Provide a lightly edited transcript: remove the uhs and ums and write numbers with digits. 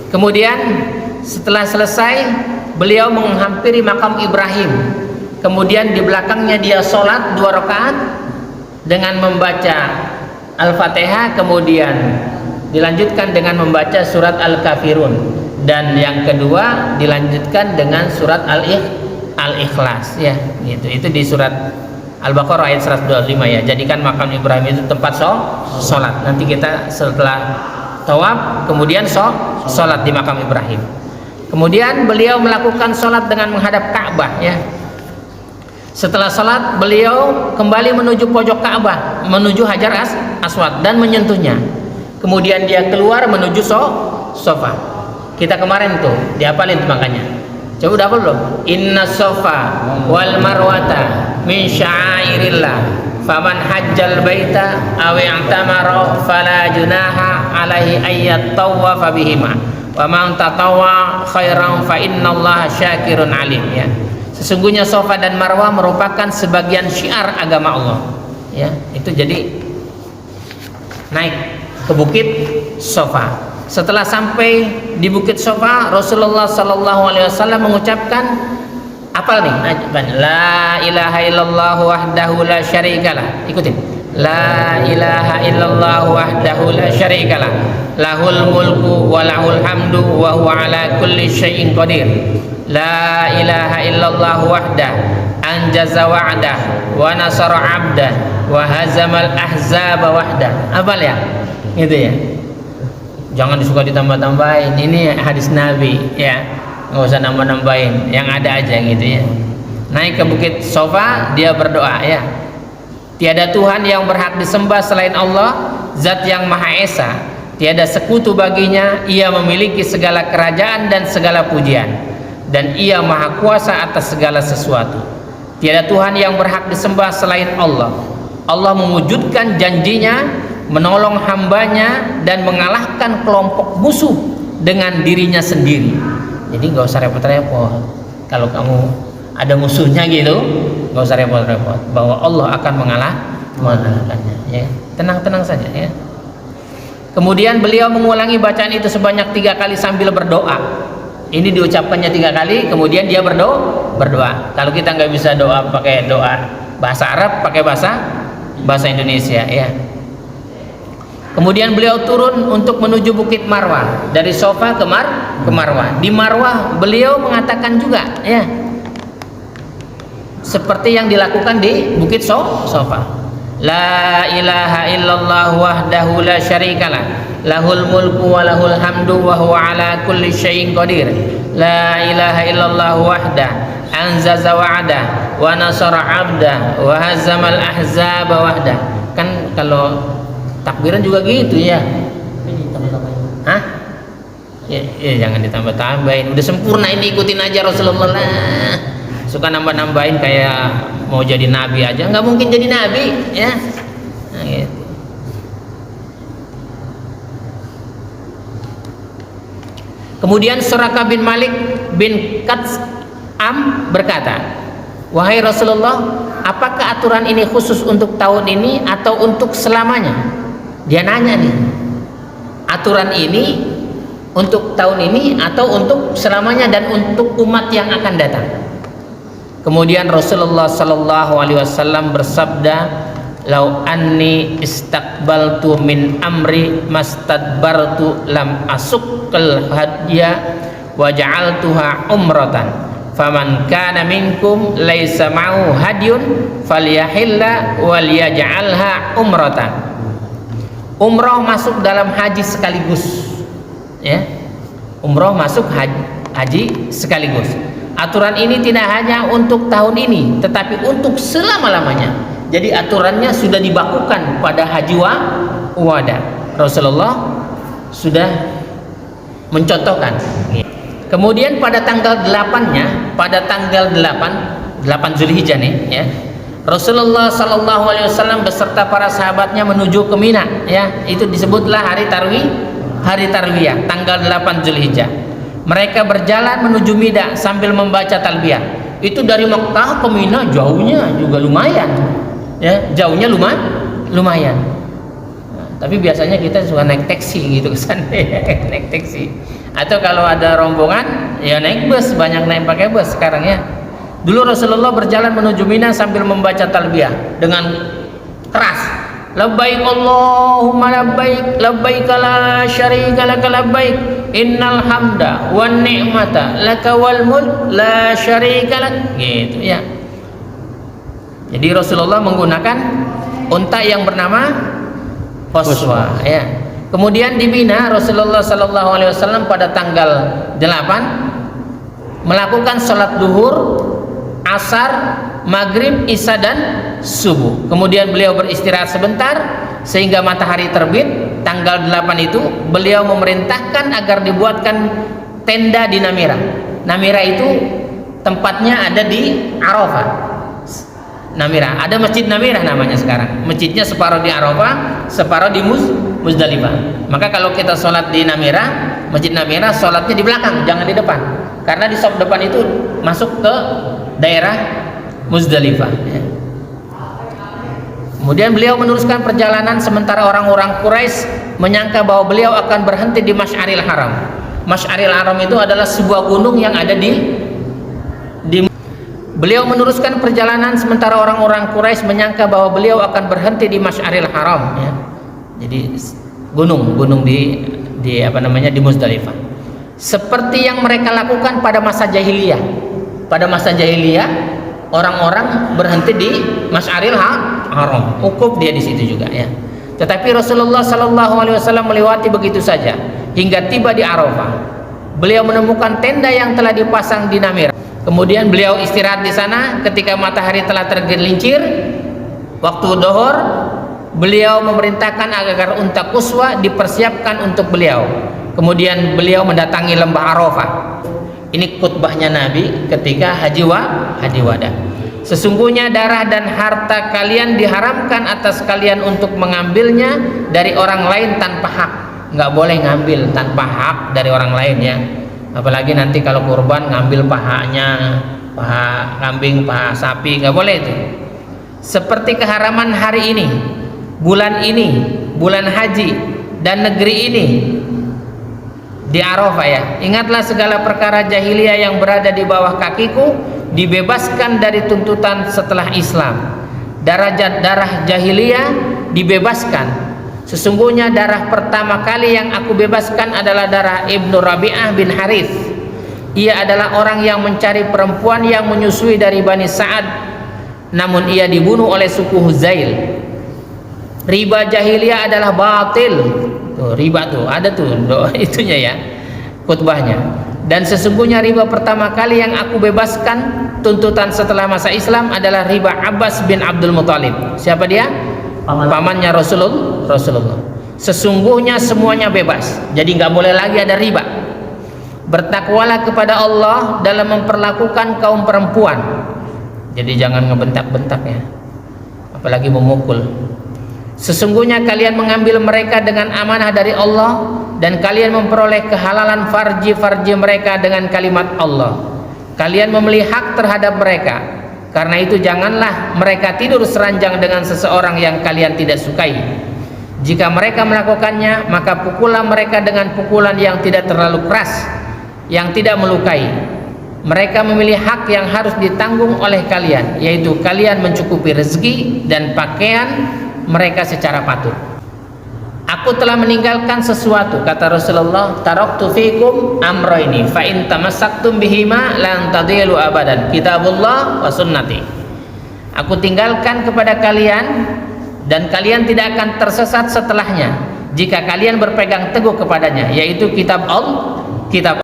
Kemudian setelah selesai beliau menghampiri makam Ibrahim. Kemudian di belakangnya dia sholat 2 rakaat dengan membaca Al-Fatihah, kemudian dilanjutkan dengan membaca surat Al-Kafirun, dan yang kedua dilanjutkan dengan surat Al-Ikhlas ya, gitu. Itu di surat Al-Baqarah ayat 125 ya. Jadikan makam Ibrahim itu tempat sholat. Nanti kita setelah tawaf kemudian sholat di makam Ibrahim. Kemudian beliau melakukan sholat dengan menghadap Ka'bah ya. Setelah sholat beliau kembali menuju pojok Ka'bah, menuju Hajar Aswad dan menyentuhnya. Kemudian dia keluar menuju Sofa. Kita kemarin tuh dihafalin tuh makanya. Coba udah hafal belum? Inna Sofa wal Marwata min sya'airillah faman hajjal baita aw i'tamara fala junaha alaihi ayyat tawwafa bihima wa man tatawwa khairan fa innallaha syakirun alim ya. Sesungguhnya Sofa dan Marwah merupakan sebagian syiar agama Allah ya. Itu jadi naik ke bukit Sofa. Setelah sampai di bukit Sofa, Rasulullah sallallahu alaihi wasallam mengucapkan apal nih? La ilaha illallah wahdahu la syarikalah. Ikutin. La ilaha illallah wahdahu la syarikalah. Lahul mulku wa lahul hamdu wa huwa ala kulli syai'in qadir. La ilaha illallah wahdah anjaza wa'dah wa nasara 'abdah wa hazamal ahzaba wahdah. Hafal ya? Gitu ya. Jangan disuka ditambah-tambahin. Ini hadis Nabi ya. Nggak usah nambah-nambahin, yang ada aja gitu ya. Naik ke bukit Sofa, dia berdoa ya. Tiada Tuhan yang berhak disembah selain Allah, Zat yang Maha Esa. Tiada sekutu baginya, Ia memiliki segala kerajaan dan segala pujian, dan Ia Maha Kuasa atas segala sesuatu. Tiada Tuhan yang berhak disembah selain Allah. Allah mewujudkan janjinya, menolong hambanya dan mengalahkan kelompok musuh dengan dirinya sendiri. Jadi nggak usah repot-repot. Kalau kamu ada musuhnya gitu, nggak usah repot-repot. Bahwa Allah akan mengalahkannya. Ya, tenang-tenang saja ya. Kemudian beliau mengulangi bacaan itu sebanyak 3 kali sambil berdoa. Ini diucapkannya 3 kali, kemudian dia berdoa. Kalau kita nggak bisa doa pakai doa bahasa Arab, pakai bahasa Indonesia ya. Kemudian beliau turun untuk menuju bukit Marwah, dari Sofa ke Marwah. Di Marwah beliau mengatakan juga ya, seperti yang dilakukan di bukit Sofa. La ilaha illallah wahdahu la syarikalah, lahul mulku wa lahul hamdu wa huwa ala kulli syai'in qadir. La ilaha illallah wahdah anzaza wa'dah wa nasara 'abdah wa hazamal ahzaba wahdah. Kan kalau takbiran juga gitu ya. Hah? Ya, jangan ditambah-tambahin. Udah sempurna ini, ikutin aja Rasulullah lah. Suka nambah-nambahin kayak mau jadi nabi aja, nggak mungkin jadi nabi ya. Nah, gitu. Kemudian Suraka bin Malik bin Kats'am berkata, wahai Rasulullah, apakah aturan ini khusus untuk tahun ini atau untuk selamanya? Dia nanya nih, aturan ini untuk tahun ini atau untuk selamanya dan untuk umat yang akan datang. Kemudian Rasulullah sallallahu alaihi wasallam bersabda, lau anni istaqbaltu min amri mastadbartu lam asuqqal hadya wa ja'altuha umratan faman kana minkum laisa ma'u hadyun falyahilla wal yaj'alha umratan. Umroh masuk dalam haji sekaligus ya. Umroh masuk haji sekaligus. Aturan ini tidak hanya untuk tahun ini tetapi untuk selama-lamanya. Jadi aturannya sudah dibakukan pada haji wada. Rasulullah sudah mencontohkan. Kemudian pada tanggal 8-nya, pada tanggal 8 Zulhijjah nih ya, Rasulullah sallallahu alaihi wasallam beserta para sahabatnya menuju ke Mina ya. Itu disebutlah hari tarwiyah, tanggal 8 Zulhijjah. Mereka berjalan menuju Mina sambil membaca talbiyah. Itu dari Mekah ke Mina jauhnya juga lumayan. Ya, jauhnya lumayan. Nah, tapi biasanya kita suka naik taksi gitu ke sana, naik taksi. Atau kalau ada rombongan ya naik bus, banyak naik pakai bus sekarang ya. Dulu Rasulullah berjalan menuju Mina sambil membaca talbiyah dengan keras. Labbaik Allahumma labbaik, labbaik la syarika laka labbaik, innal hamda wan ni'mata laka wal mulk la syarika lak. Gitu ya. Jadi Rasulullah menggunakan unta yang bernama Qaswa ya. Kemudian di Mina Rasulullah sallallahu alaihi wasallam pada tanggal 8 melakukan sholat duhur, asar, maghrib, isya dan subuh. Kemudian beliau beristirahat sebentar sehingga matahari terbit. Tanggal 8 itu beliau memerintahkan agar dibuatkan tenda di Namira. Namira itu tempatnya ada di Arafah. Namira, ada masjid Namira namanya sekarang. Masjidnya separuh di Arafah, separuh di Muzdalifah. Maka kalau kita sholat di Namira, masjid Namira, sholatnya di belakang, jangan di depan. Karena di sop depan itu masuk ke daerah Muzdalifah ya. Kemudian beliau meneruskan perjalanan sementara orang-orang Quraisy menyangka bahwa beliau akan berhenti di Masy'aril Haram. Masy'aril Haram itu adalah sebuah gunung yang ada di Beliau meneruskan perjalanan sementara orang-orang Quraisy menyangka bahwa beliau akan berhenti di Masy'aril Haram ya. Jadi gunung di di Muzdalifah. Seperti yang mereka lakukan pada masa jahiliyah. Pada masa jahiliyah orang-orang berhenti di Masy'aril Haram. Ukuf dia di situ juga ya. Tetapi Rasulullah sallallahu alaihi wasallam melewati begitu saja hingga tiba di Arafah. Beliau menemukan tenda yang telah dipasang di Namira. Kemudian beliau istirahat di sana. Ketika matahari telah tergelincir waktu zuhur, beliau memerintahkan agar unta Qaswa dipersiapkan untuk beliau. Kemudian beliau mendatangi lembah Arafah. Ini khutbahnya Nabi ketika haji wada. Sesungguhnya darah dan harta kalian diharamkan atas kalian untuk mengambilnya dari orang lain tanpa hak. Nggak boleh ngambil tanpa hak dari orang lain ya. Apalagi nanti kalau kurban ngambil pahanya, paha kambing, paha sapi, nggak boleh itu. Seperti keharaman hari ini, bulan haji dan negeri ini di Arafah ya. Ingatlah segala perkara jahiliyah yang berada di bawah kakiku dibebaskan dari tuntutan setelah Islam. Darah jahiliyah dibebaskan. Sesungguhnya darah pertama kali yang aku bebaskan adalah darah Ibnu Rabi'ah bin Harith. Ia adalah orang yang mencari perempuan yang menyusui dari Bani Sa'ad, namun ia dibunuh oleh suku Huzail. Riba jahiliyah adalah batil. Tuh, riba tuh ada tuh itunya ya, khutbahnya. Dan sesungguhnya riba pertama kali yang aku bebaskan tuntutan setelah masa Islam adalah riba Abbas bin Abdul Muthalib. Siapa dia? Pamannya Rasulullah. Sesungguhnya semuanya bebas, jadi nggak boleh lagi ada riba. Bertakwalah kepada Allah dalam memperlakukan kaum perempuan. Jadi jangan ngebentak-bentak ya, apalagi memukul. Sesungguhnya kalian mengambil mereka dengan amanah dari Allah, dan kalian memperoleh kehalalan farji mereka dengan kalimat Allah. Kalian memiliki hak terhadap mereka. Karena itu janganlah mereka tidur seranjang dengan seseorang yang kalian tidak sukai. Jika mereka melakukannya, maka pukullah mereka dengan pukulan yang tidak terlalu keras, yang tidak melukai. Mereka memilih hak yang harus ditanggung oleh kalian, yaitu kalian mencukupi rezeki dan pakaian mereka secara patut. Aku telah meninggalkan sesuatu, kata Rasulullah, taraktu fikum amroini fa in tamassaktum bihima lan tadillu abadan, kitabullah wa sunnati. Aku tinggalkan kepada kalian dan kalian tidak akan tersesat setelahnya jika kalian berpegang teguh kepadanya, yaitu kitab Allah, kitab